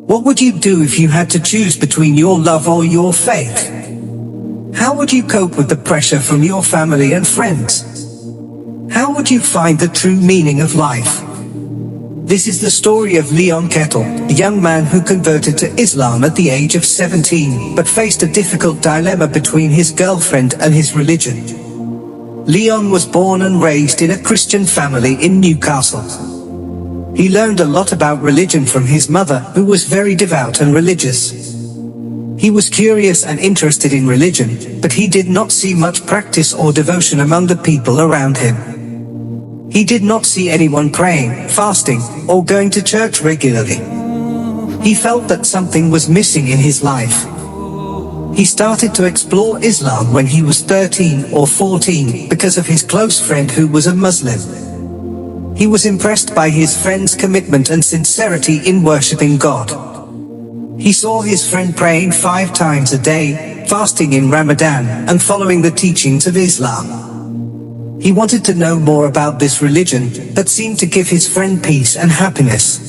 What would you do if you had to choose between your love or your faith? How would you cope with the pressure from your family and friends? How would you find the true meaning of life? This is the story of Leon Kette, a young man who converted to Islam at the age of 17, but faced a difficult dilemma between his girlfriend and his religion. Leon was born and raised in a Christian family in Newcastle. He learned a lot about religion from his mother, who was very devout and religious. He was curious and interested in religion, but he did not see much practice or devotion among the people around him. He did not see anyone praying, fasting, or going to church regularly. He felt that something was missing in his life. He started to explore Islam when he was 13 or 14 because of his close friend who was a Muslim. He was impressed by his friend's commitment and sincerity in worshipping God. He saw his friend praying 5 times a day, fasting in Ramadan, and following the teachings of Islam. He wanted to know more about this religion that seemed to give his friend peace and happiness.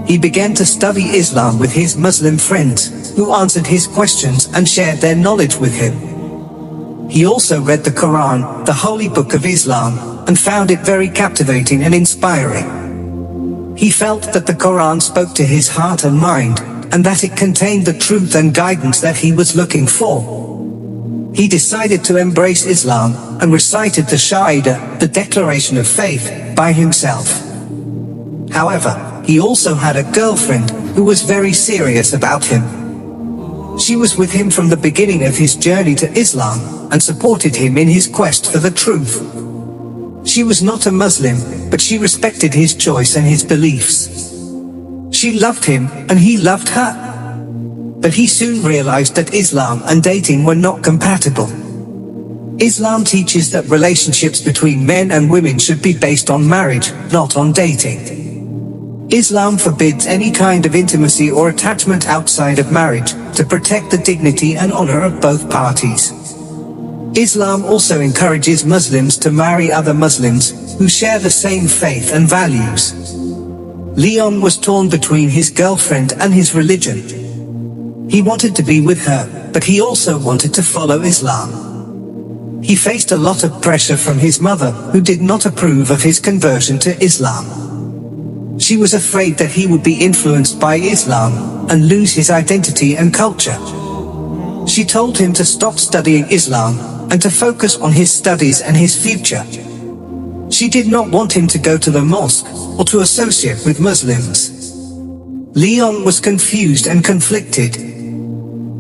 He began to study Islam with his Muslim friends, who answered his questions and shared their knowledge with him. He also read the Quran, the holy book of Islam, and found it very captivating and inspiring. He felt that the Quran spoke to his heart and mind, and that it contained the truth and guidance that he was looking for. He decided to embrace Islam, and recited the Shahada, the declaration of faith, by himself. However, he also had a girlfriend, who was very serious about him. She was with him from the beginning of his journey to Islam, and supported him in his quest for the truth. She was not a Muslim, but she respected his choice and his beliefs. She loved him, and he loved her. But he soon realized that Islam and dating were not compatible. Islam teaches that relationships between men and women should be based on marriage, not on dating. Islam forbids any kind of intimacy or attachment outside of marriage, to protect the dignity and honor of both parties. Islam also encourages Muslims to marry other Muslims, who share the same faith and values. Leon was torn between his girlfriend and his religion. He wanted to be with her, but he also wanted to follow Islam. He faced a lot of pressure from his mother, who did not approve of his conversion to Islam. She was afraid that he would be influenced by Islam, and lose his identity and culture. She told him to stop studying Islam, and to focus on his studies and his future. She did not want him to go to the mosque, or to associate with Muslims. Leon was confused and conflicted.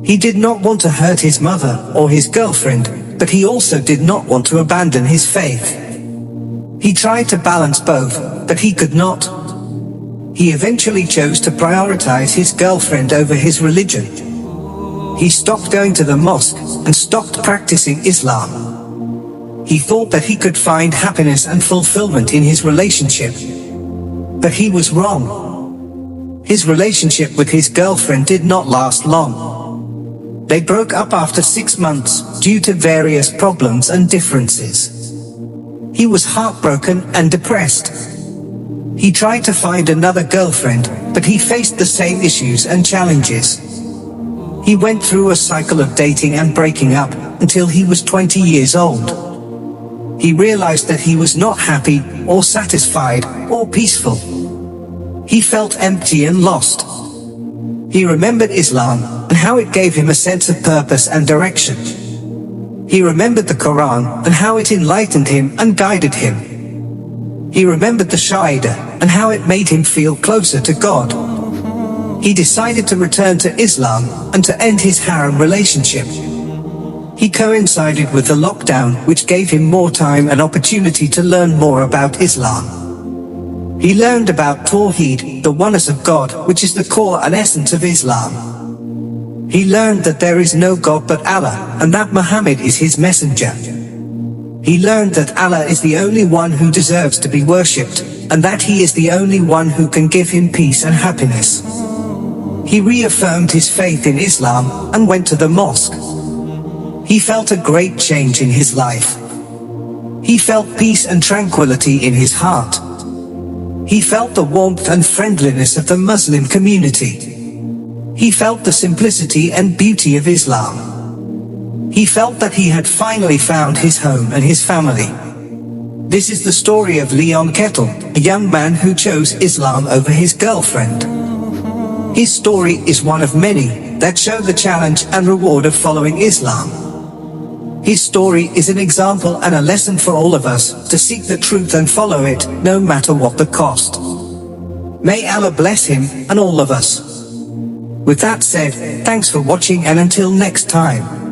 He did not want to hurt his mother, or his girlfriend, but he also did not want to abandon his faith. He tried to balance both, but he could not. He eventually chose to prioritize his girlfriend over his religion. He stopped going to the mosque, and stopped practicing Islam. He thought that he could find happiness and fulfillment in his relationship. But he was wrong. His relationship with his girlfriend did not last long. They broke up after 6 months, due to various problems and differences. He was heartbroken and depressed. He tried to find another girlfriend, but he faced the same issues and challenges. He went through a cycle of dating and breaking up, until he was 20 years old. He realized that he was not happy, or satisfied, or peaceful. He felt empty and lost. He remembered Islam, and how it gave him a sense of purpose and direction. He remembered the Quran, and how it enlightened him and guided him. He remembered the Shahada, and how it made him feel closer to God. He decided to return to Islam, and to end his harem relationship. He coincided with the lockdown, which gave him more time and opportunity to learn more about Islam. He learned about Tawheed, the oneness of God, which is the core and essence of Islam. He learned that there is no God but Allah, and that Muhammad is his messenger. He learned that Allah is the only one who deserves to be worshipped, and that he is the only one who can give him peace and happiness. He reaffirmed his faith in Islam, and went to the mosque. He felt a great change in his life. He felt peace and tranquility in his heart. He felt the warmth and friendliness of the Muslim community. He felt the simplicity and beauty of Islam. He felt that he had finally found his home and his family. This is the story of Leon Kette, a young man who chose Islam over his girlfriend. His story is one of many that show the challenge and reward of following Islam. His story is an example and a lesson for all of us to seek the truth and follow it, no matter what the cost. May Allah bless him and all of us. With that said, thanks for watching, and until next time.